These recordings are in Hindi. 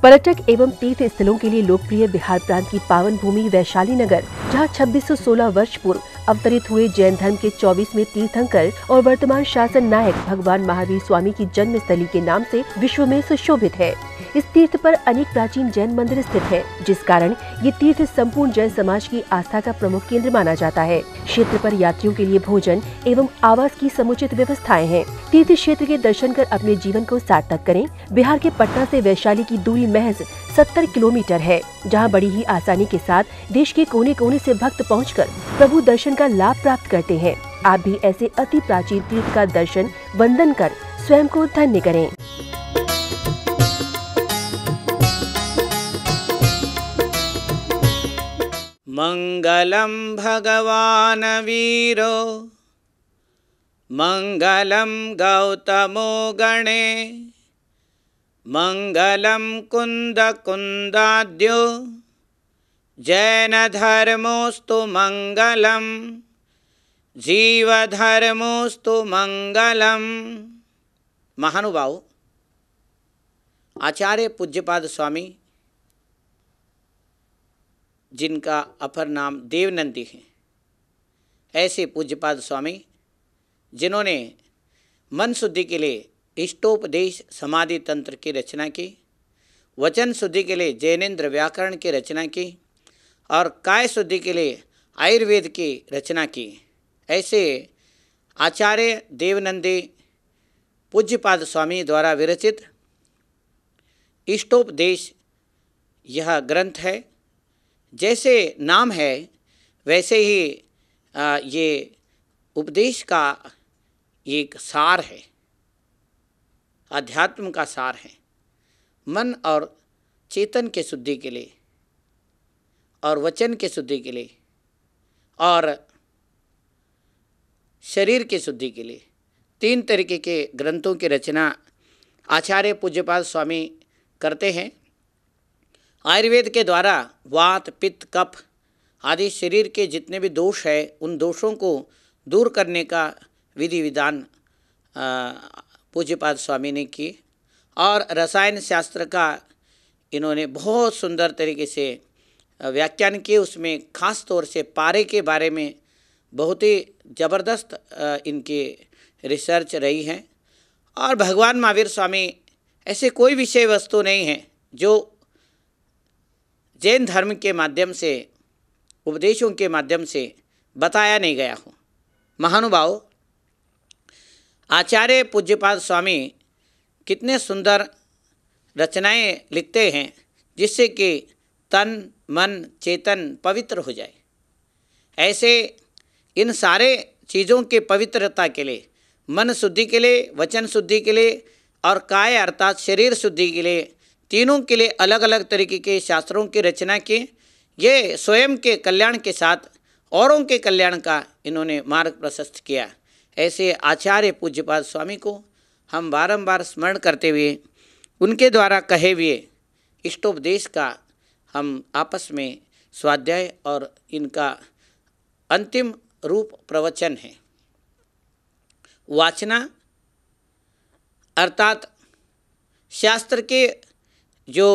पर्यटक एवं तीर्थ स्थलों के लिए लोकप्रिय बिहार प्रांत की पावन भूमि वैशाली नगर, जहां 2616 वर्ष पूर्व अवतरित हुए जैन धर्म के 24वें तीर्थंकर और वर्तमान शासन नायक भगवान महावीर स्वामी की जन्म स्थली के नाम से विश्व में सुशोभित है। इस तीर्थ पर अनेक प्राचीन जैन मंदिर स्थित हैं, जिस कारण ये तीर्थ संपूर्ण जैन समाज की आस्था का प्रमुख केंद्र माना जाता है। क्षेत्र पर यात्रियों के लिए भोजन एवं आवास की समुचित व्यवस्थाएं हैं। तीर्थ क्षेत्र के दर्शन कर अपने जीवन को सार्थक करें। बिहार के पटना से वैशाली की दूरी महज 70 किलोमीटर है, जहां बड़ी ही आसानी के साथ देश के कोने कोने से भक्त पहुंचकर प्रभु दर्शन का लाभ प्राप्त करते हैं। आप भी ऐसे अति प्राचीन तीर्थ का दर्शन वंदन कर स्वयं को धन्य करें। मंगलम भगवान वीरो मंगलम गौतमो गणे मंगलम कुंद कुंदाद्यो जैन धर्मोस्तु मंगलम जीव धर्मोस्तु मंगलम। महानुभाव, आचार्य पूज्यपाद स्वामी, जिनका अपर नाम देवनंदी है, ऐसे पूज्यपाद स्वामी जिन्होंने मन शुद्धि के लिए इष्टोपदेश समाधि तंत्र की रचना की, वचन शुद्धि के लिए जैनेन्द्र व्याकरण की रचना की और काय शुद्धि के लिए आयुर्वेद की रचना की, ऐसे आचार्य देवनंदी पूज्यपाद स्वामी द्वारा विरचित इष्टोपदेश यह ग्रंथ है। जैसे नाम है वैसे ही ये उपदेश का एक सार है, अध्यात्म का सार है। मन और चेतन के शुद्धि के लिए और वचन के शुद्धि के लिए और शरीर की शुद्धि के लिए 3 तरीके के ग्रंथों की रचना आचार्य पूज्यपाद स्वामी करते हैं। आयुर्वेद के द्वारा वात, पित्त, कफ आदि शरीर के जितने भी दोष है उन दोषों को दूर करने का विधि विधान पूज्यपाद स्वामी ने की और रसायन शास्त्र का इन्होंने बहुत सुंदर तरीके से व्याख्यान किए। उसमें खास तौर से पारे के बारे में बहुत ही ज़बरदस्त इनकी रिसर्च रही है। और भगवान महावीर स्वामी ऐसे कोई विषय वस्तु नहीं है जो जैन धर्म के माध्यम से, उपदेशों के माध्यम से बताया नहीं गया हो। महानुभाव, आचार्य पूज्यपाद स्वामी कितने सुंदर रचनाएं लिखते हैं जिससे कि तन, मन, चेतन पवित्र हो जाए। ऐसे इन सारे चीज़ों के पवित्रता के लिए, मन शुद्धि के लिए, वचन शुद्धि के लिए और काय अर्थात शरीर शुद्धि के लिए, तीनों के लिए अलग अलग तरीके के शास्त्रों की रचना की। ये स्वयं के कल्याण के साथ औरों के कल्याण का इन्होंने मार्ग प्रशस्त किया। ऐसे आचार्य पूज्यपाद स्वामी को हम बारंबार स्मरण करते हुए उनके द्वारा कहे हुए इष्टोपदेश का हम आपस में स्वाध्याय और इनका अंतिम रूप प्रवचन है। वाचना अर्थात शास्त्र के जो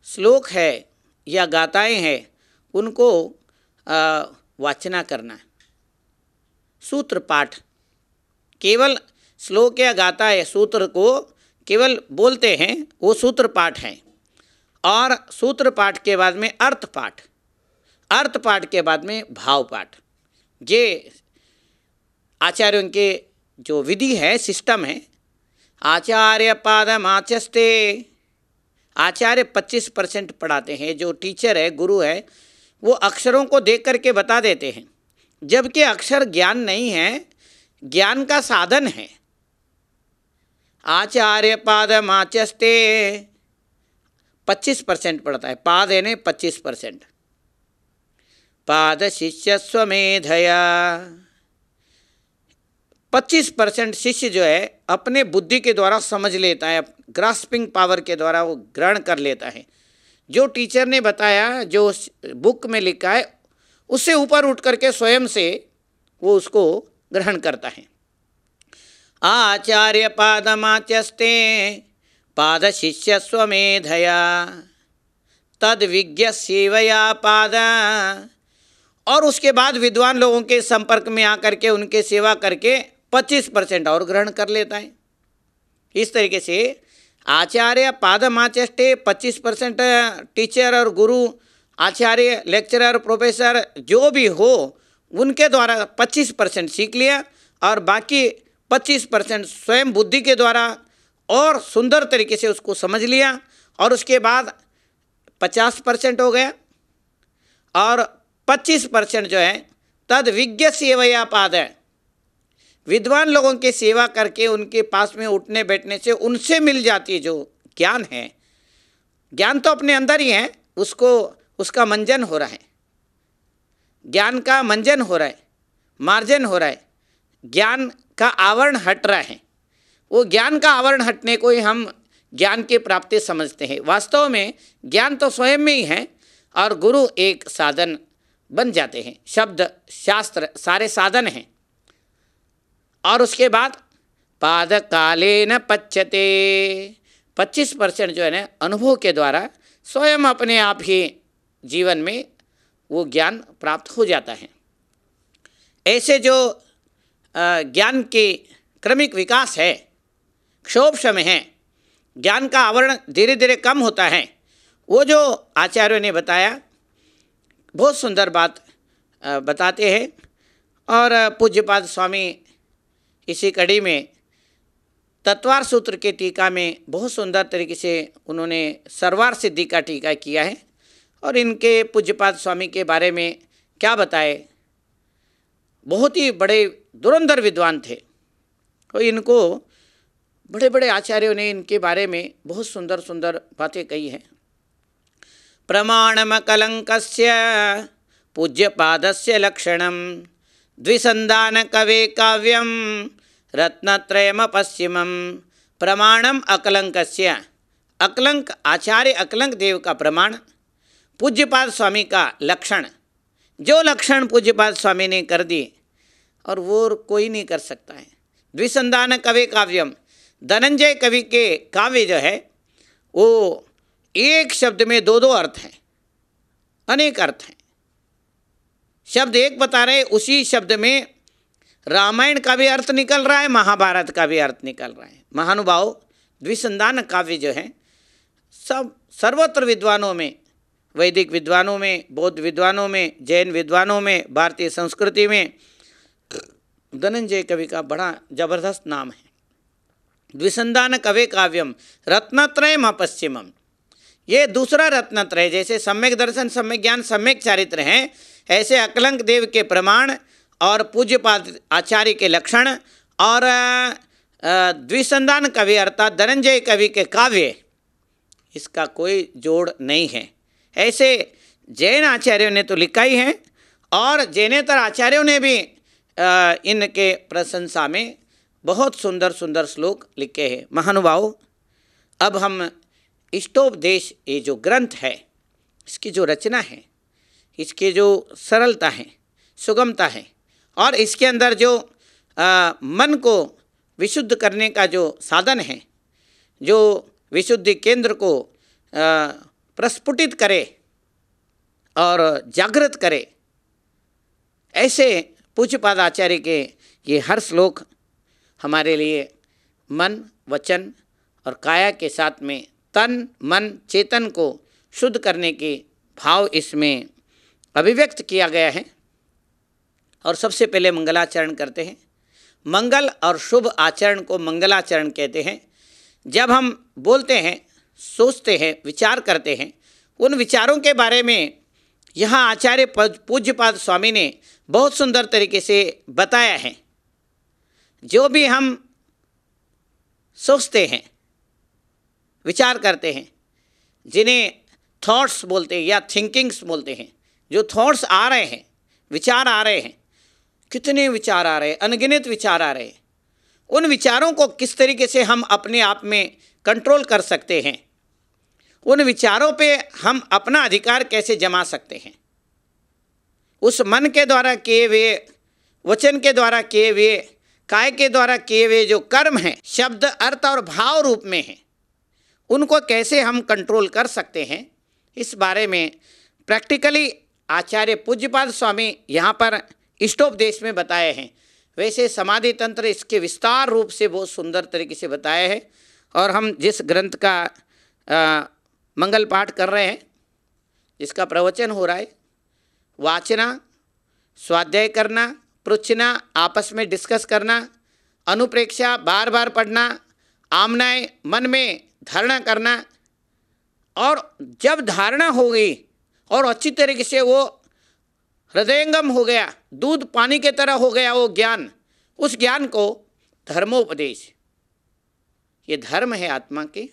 श्लोक है या गाथाएं हैं उनको वाचना करना। सूत्र पाठ, केवल श्लोक या गाथा है, सूत्र को केवल बोलते हैं, वो सूत्र पाठ है। और सूत्र पाठ के बाद में अर्थ पाठ, अर्थ पाठ के बाद में भाव पाठ। ये आचार्यों के जो विधि है, सिस्टम है। आचार्य पादमाचस्ते, आचार्य 25% पढ़ाते हैं। जो टीचर है, गुरु है, वो अक्षरों को देख करके बता देते हैं, जबकि अक्षर ज्ञान नहीं है, ज्ञान का साधन है। आचार्य पादमाचस्ते 25% पढ़ता है, पाद यानी 25%। पाद शिष्य स्वमेधया, 25% शिष्य जो है अपने बुद्धि के द्वारा समझ लेता है, ग्रास्पिंग पावर के द्वारा वो ग्रहण कर लेता है। जो टीचर ने बताया, जो बुक में लिखा है, उससे ऊपर उठ करके स्वयं से वो उसको ग्रहण करता है। आचार्य पादमाच्यस्ते पाद शिष्य स्वमेधया तद विज्ञ सेवया पाद, और उसके बाद विद्वान लोगों के संपर्क में आकर के उनके सेवा करके 25% और ग्रहण कर लेता है। इस तरीके से आचार्य पादमाचष्टे 25% टीचर और गुरु, आचार्य, लेक्चरर, प्रोफेसर जो भी हो उनके द्वारा 25% सीख लिया और बाकी 25% स्वयं बुद्धि के द्वारा और सुंदर तरीके से उसको समझ लिया, और उसके बाद 50% हो गया, और 25% जो है तद विज्ञ सेवया पाद है, विद्वान लोगों की सेवा करके उनके पास में उठने बैठने से उनसे मिल जाती है जो ज्ञान है। ज्ञान तो अपने अंदर ही है, उसका मंजन हो रहा है, ज्ञान का मंजन हो रहा है, मार्जन हो रहा है, ज्ञान का आवरण हट रहा है। वो ज्ञान का आवरण हटने को ही हम ज्ञान की प्राप्ति समझते हैं। वास्तव में ज्ञान तो स्वयं में ही है और गुरु एक साधन बन जाते हैं। शब्द शास्त्र सारे साधन हैं। और उसके बाद पाद काले न पच्यते, 25% जो है ना अनुभव के द्वारा स्वयं अपने आप ही जीवन में वो ज्ञान प्राप्त हो जाता है। ऐसे जो ज्ञान की क्रमिक विकास है, क्षोभ समय है, ज्ञान का आवरण धीरे धीरे कम होता है, वो जो आचार्यों ने बताया बहुत सुंदर बात बताते हैं। और पूज्यपाद स्वामी इसी कड़ी में तत्वार सूत्र के टीका में बहुत सुंदर तरीके से उन्होंने सर्वार सिद्धि का टीका किया है। और इनके पूज्यपाद स्वामी के बारे में क्या बताए, बहुत ही बड़े धुरंधर विद्वान थे। और इनको बड़े बड़े आचार्यों ने इनके बारे में बहुत सुंदर सुंदर बातें कही हैं। प्रमाणम कलंकस्य पूज्यपादस्य लक्षणम द्विसंधान कवे काव्यम रत्नत्रयम पश्चिमम। प्रमाणम अकलंकस्य, अकलंक आचार्य अकलंक देव का प्रमाण, पूज्यपाद स्वामी का लक्षण, जो लक्षण पूज्यपाद स्वामी ने कर दिए और वो कोई नहीं कर सकता है। द्विसंधान कवे काव्यम, धनंजय कवि के काव्य जो है वो एक शब्द में दो दो अर्थ हैं, अनेक अर्थ हैं। शब्द एक बता रहे, उसी शब्द में रामायण का भी अर्थ निकल रहा है, महाभारत का भी अर्थ निकल रहा है। महानुभाव द्विसंधान काव्य जो है सब सर्वत्र विद्वानों में, वैदिक विद्वानों में, बौद्ध विद्वानों में, जैन विद्वानों में, भारतीय संस्कृति में धनंजय कवि का बड़ा जबरदस्त नाम है। द्विसंधान कवे काव्यम रत्नत्रयम पश्चिमम, ये दूसरा रत्नत्रय, जैसे सम्यक दर्शन, सम्यक ज्ञान, सम्यक चारित्र हैं, ऐसे अकलंक देव के प्रमाण और पूज्यपाद आचार्य के लक्षण और द्विसंधान कवि अर्थात धनंजय कवि के काव्य, इसका कोई जोड़ नहीं है। ऐसे जैन आचार्यों ने तो लिखा ही है और जैनेतर आचार्यों ने भी इनके प्रशंसा में बहुत सुंदर सुंदर श्लोक लिखे हैं। महानुभाव, अब हम इष्टोपदेश, ये जो ग्रंथ है, इसकी जो रचना है, इसकी जो सरलता है, सुगमता है और इसके अंदर जो मन को विशुद्ध करने का जो साधन है, जो विशुद्धि केंद्र को प्रस्फुटित करे और जागृत करे, ऐसे पूज्यपाद आचार्य के ये हर श्लोक हमारे लिए मन, वचन और काया के साथ में तन, मन, चेतन को शुद्ध करने के भाव इसमें अभिव्यक्त किया गया है। और सबसे पहले मंगलाचरण करते हैं। मंगल और शुभ आचरण को मंगलाचरण कहते हैं। जब हम बोलते हैं, सोचते हैं, विचार करते हैं, उन विचारों के बारे में यहाँ आचार्य पूज्यपाद स्वामी ने बहुत सुंदर तरीके से बताया है। जो भी हम सोचते हैं, विचार करते हैं, जिन्हें थॉट्स बोलते हैं या थिंकिंग्स बोलते हैं, जो थॉट्स आ रहे हैं, विचार आ रहे हैं, कितने विचार आ रहे हैं, अनगिनत विचार आ रहे हैं, उन विचारों को किस तरीके से हम अपने आप में कंट्रोल कर सकते हैं, उन विचारों पे हम अपना अधिकार कैसे जमा सकते हैं, उस मन के द्वारा किए हुए वचन के द्वारा किए हुए, काय के द्वारा किए हुए जो कर्म हैं, शब्द अर्थ और भाव रूप में हैं, उनको कैसे हम कंट्रोल कर सकते हैं, इस बारे में प्रैक्टिकली आचार्य पूज्यपाद स्वामी यहाँ पर इष्टोपदेश में बताए हैं। वैसे समाधि तंत्र इसके विस्तार रूप से बहुत सुंदर तरीके से बताया है। और हम जिस ग्रंथ का मंगल पाठ कर रहे हैं, जिसका प्रवचन हो रहा है, वाचना, स्वाध्याय करना, पृच्छना, आपस में डिस्कस करना, अनुप्रेक्षा, बार बार पढ़ना, आमनाएं मन में धारणा करना, और जब धारणा हो गई और अच्छी तरीके से वो हृदयंगम हो गया, दूध पानी के तरह हो गया वो ज्ञान, उस ज्ञान को धर्मोपदेश, ये धर्म है आत्मा के,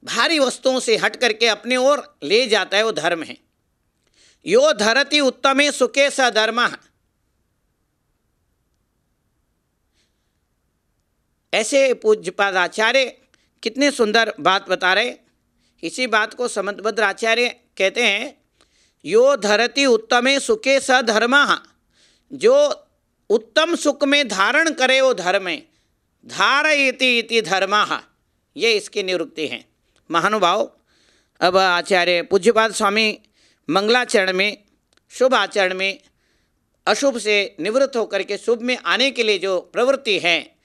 भारी वस्तुओं से हट करके अपने ओर ले जाता है, वो धर्म है। यो धरति उत्तमे सुखे स धर्मः, ऐसे पूज्यपाद आचार्य कितने सुंदर बात बता रहे। इसी बात को समंतभद्र आचार्य कहते हैं, यो धरति उत्तमे सुखे स धर्मः, जो उत्तम सुख में धारण करे वो धर्म है। धारयति इति धर्मः, ये इसकी निरुक्ति है। महानुभाव, अब आचार्य पूज्यपाद स्वामी मंगलाचरण में, शुभ आचरण में अशुभ से निवृत्त होकर के शुभ में आने के लिए जो प्रवृत्ति है,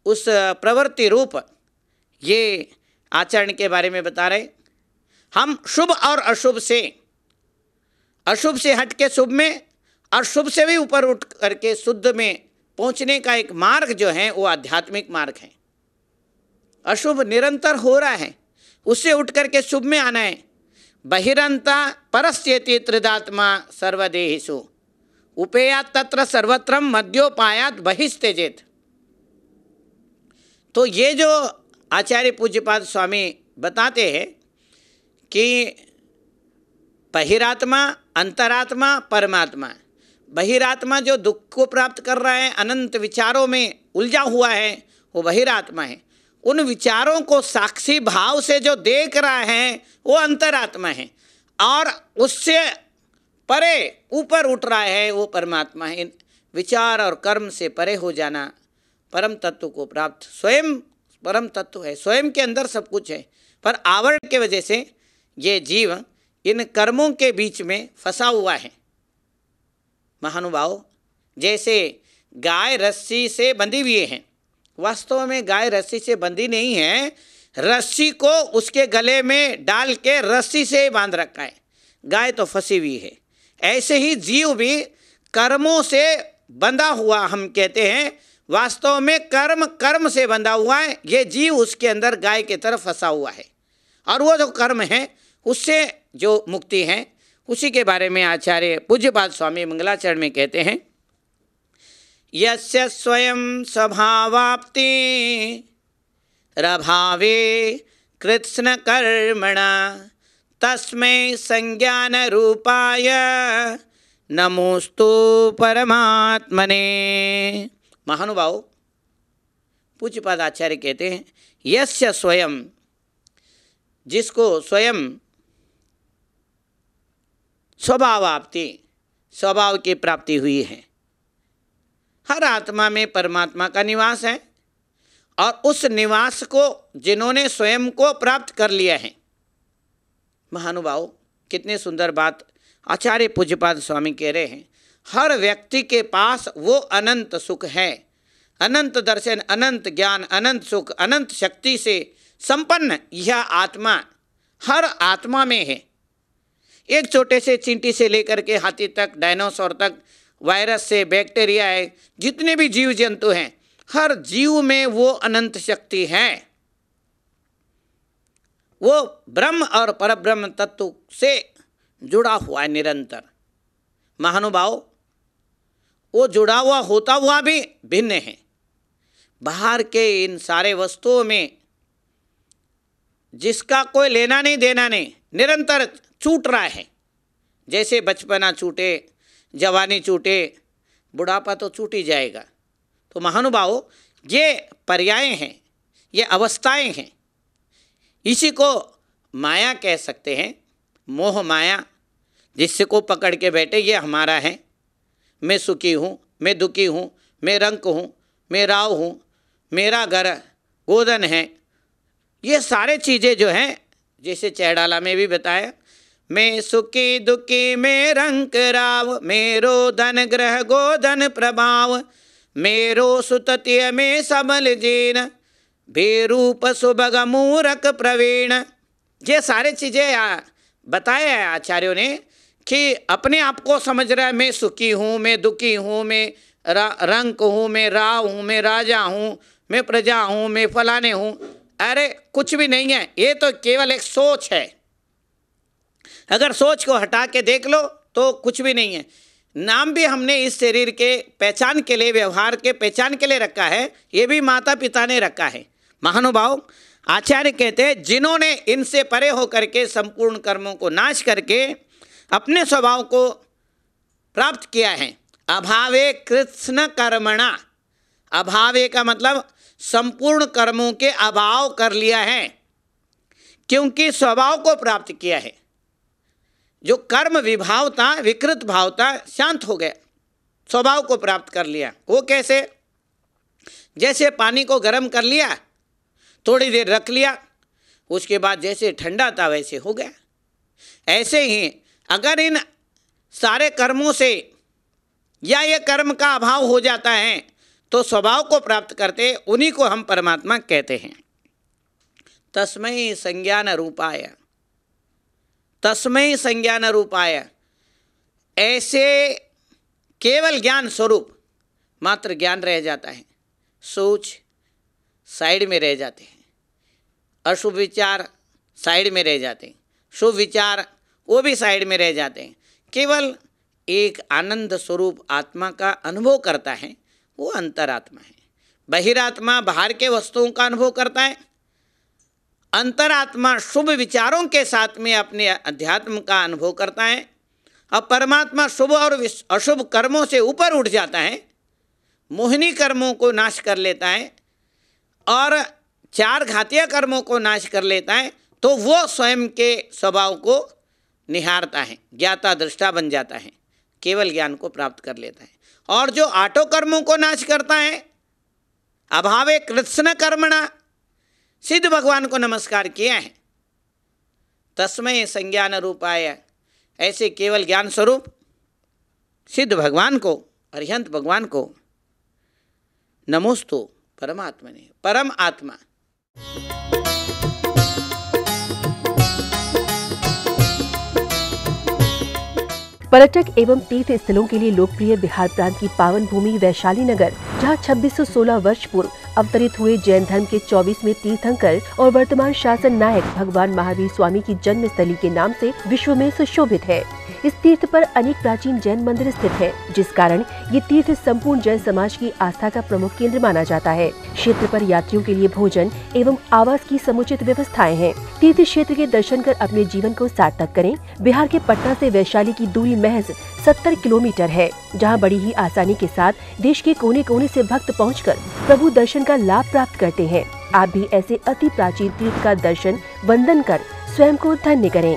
उस प्रवृत्ति रूप ये आचरण के बारे में बता रहे। हम शुभ और अशुभ से, अशुभ से हट के शुभ में और शुभ से भी ऊपर उठ करके शुद्ध में पहुंचने का एक मार्ग जो है वो आध्यात्मिक मार्ग है। अशुभ निरंतर हो रहा है, उससे उठ करके शुभ में आना है। बहिरंता परस्येति त्रिदात्मा सर्वदेहिषु उपेयात् तत्र सर्वत्रम मध्योपायात् बहिस्त्यजेत्। तो ये जो आचार्य पूज्यपाद स्वामी बताते हैं कि बहिरात्मा, अंतरात्मा, परमात्मा। बहिरात्मा जो दुख को प्राप्त कर रहा है, अनंत विचारों में उलझा हुआ है, वो बहिरात्मा है। उन विचारों को साक्षी भाव से जो देख रहा है वो अंतरात्मा है, और उससे परे ऊपर उठ रहा है वो परमात्मा है। विचार और कर्म से परे हो जाना, परम तत्व को प्राप्त, स्वयं परम तत्व है, स्वयं के अंदर सब कुछ है, पर आवरण के वजह से ये जीव इन कर्मों के बीच में फंसा हुआ है। महानुभाव, जैसे गाय रस्सी से बंधी हुई है, वास्तव में गाय रस्सी से बंधी नहीं है, रस्सी को उसके गले में डाल के रस्सी से बांध रखा है, गाय तो फंसी हुई है। ऐसे ही जीव भी कर्मों से बंधा हुआ, हम कहते हैं, वास्तव में कर्म कर्म से बंधा हुआ है। ये जीव उसके अंदर गाय की तरफ फंसा हुआ है, और वो जो कर्म है उससे जो मुक्ति है, उसी के बारे में आचार्य पूज्यपाद स्वामी मंगलाचरण में कहते हैं, यस्य स्वयं स्वभावाप्ति रभावे कृत्स्न कर्मणा तस्मै संज्ञान रूपाय नमोस्तु परमात्मने। महानुभाव, पूज्यपाद आचार्य कहते हैं, यस्य स्वयं, जिसको स्वयं स्वभावाप्ति, स्वभाव की प्राप्ति हुई है। हर आत्मा में परमात्मा का निवास है, और उस निवास को जिन्होंने स्वयं को प्राप्त कर लिया है। महानुभाव, कितने सुंदर बात आचार्य पूज्यपाद स्वामी कह रहे हैं। हर व्यक्ति के पास वो अनंत सुख है, अनंत दर्शन, अनंत ज्ञान, अनंत सुख, अनंत शक्ति से संपन्न यह आत्मा हर आत्मा में है। एक छोटे से चींटी से लेकर के हाथी तक, डायनासोर तक, वायरस से बैक्टीरिया है, जितने भी जीव जंतु हैं, हर जीव में वो अनंत शक्ति है। वो ब्रह्म और परब्रह्म तत्व से जुड़ा हुआ है निरंतर। महानुभाव, वो जुड़ा हुआ होता हुआ भी भिन्न है। बाहर के इन सारे वस्तुओं में जिसका कोई लेना नहीं देना नहीं, निरंतर छूट रहा है। जैसे बचपना छूटे, जवानी छूटे, बुढ़ापा तो छूट ही जाएगा। तो महानुभाव, ये पर्याय हैं, ये अवस्थाएं हैं। इसी को माया कह सकते हैं, मोह माया, जिससे को पकड़ के बैठे ये हमारा है। मैं सुखी हूँ, मैं दुखी हूँ, मैं रंक हूँ, मैं राव हूँ, मेरा घर गोधन है। ये सारे चीज़ें जो हैं, जैसे चैडाला में भी बताया, मैं सुखी दुखी मैं रंक राव, मेरो धन ग्रह गोधन प्रभाव, मेरो सुततिय में सबल जीन, बेरूप सुभग मूरख प्रवीण। ये सारे चीज़ें बताया है आचार्यों ने कि अपने आप को समझ रहा है, मैं सुखी हूँ, मैं दुखी हूँ, मैं रंक हूँ, मैं राव हूँ, मैं राजा हूँ, मैं प्रजा हूँ, मैं फलाने हूँ। अरे कुछ भी नहीं है, ये तो केवल एक सोच है। अगर सोच को हटा के देख लो तो कुछ भी नहीं है। नाम भी हमने इस शरीर के पहचान के लिए, व्यवहार के पहचान के लिए रखा है, ये भी माता पिता ने रखा है। महानुभाव आचार्य कहते हैं, जिन्होंने इनसे परे होकर के संपूर्ण कर्मों को नाश करके अपने स्वभाव को प्राप्त किया है। अभावे कृत्स्न कर्मणा, अभावे का मतलब संपूर्ण कर्मों के अभाव कर लिया है, क्योंकि स्वभाव को प्राप्त किया है। जो कर्म विभाव था, विकृत भाव था, शांत हो गया, स्वभाव को प्राप्त कर लिया। वो कैसे? जैसे पानी को गर्म कर लिया, थोड़ी देर रख लिया, उसके बाद जैसे ठंडा था वैसे हो गया। ऐसे ही अगर इन सारे कर्मों से या ये कर्म का अभाव हो जाता है तो स्वभाव को प्राप्त करते, उन्हीं को हम परमात्मा कहते हैं। तस्मै संज्ञान रूपाय, तस्मै संज्ञान रूपाय, ऐसे केवल ज्ञान स्वरूप मात्र ज्ञान रह जाता है, सोच साइड में रह जाते हैं, अशुभ विचार साइड में रह जाते हैं, शुभ विचार वो भी साइड में रह जाते हैं। केवल एक आनंद स्वरूप आत्मा का अनुभव करता है, वो अंतरात्मा है। बहिरात्मा बाहर के वस्तुओं का अनुभव करता है, अंतरात्मा शुभ विचारों के साथ में अपने अध्यात्म का अनुभव करता है। अब परमात्मा शुभ और अशुभ कर्मों से ऊपर उठ जाता है, मोहिनी कर्मों को नाश कर लेता है और चार घातीय कर्मों को नाश कर लेता है, तो वो स्वयं के स्वभाव को निहारता है, ज्ञाता दृष्टा बन जाता है, केवल ज्ञान को प्राप्त कर लेता है। और जो आटो कर्मों को नाश करता है, अभावे कृत्स्न कर्मणा, सिद्ध भगवान को नमस्कार किया है। तस्मै संज्ञान रूपाय, ऐसे केवल ज्ञान स्वरूप सिद्ध भगवान को, अरिहंत भगवान को नमोस्तु परमात्मने, परम आत्मा। पर्यटक एवं तीर्थ स्थलों के लिए लोकप्रिय बिहार प्रांत की पावन भूमि वैशाली नगर, जहां 2616 वर्ष पूर्व अवतरित हुए जैन धर्म के 24वें तीर्थंकर और वर्तमान शासन नायक भगवान महावीर स्वामी की जन्मस्थली के नाम से विश्व में सुशोभित है। इस तीर्थ पर अनेक प्राचीन जैन मंदिर स्थित है, जिस कारण ये तीर्थ संपूर्ण जैन समाज की आस्था का प्रमुख केंद्र माना जाता है। क्षेत्र पर यात्रियों के लिए भोजन एवं आवास की समुचित व्यवस्थाएं हैं। तीर्थ क्षेत्र के दर्शन कर अपने जीवन को सार्थक करें। बिहार के पटना से वैशाली की दूरी महज 70 किलोमीटर है, जहां बड़ी ही आसानी के साथ देश के कोने कोने से भक्त पहुंचकर प्रभु दर्शन का लाभ प्राप्त करते हैं। आप भी ऐसे अति प्राचीन तीर्थ का दर्शन वंदन कर स्वयं को धन्य करें।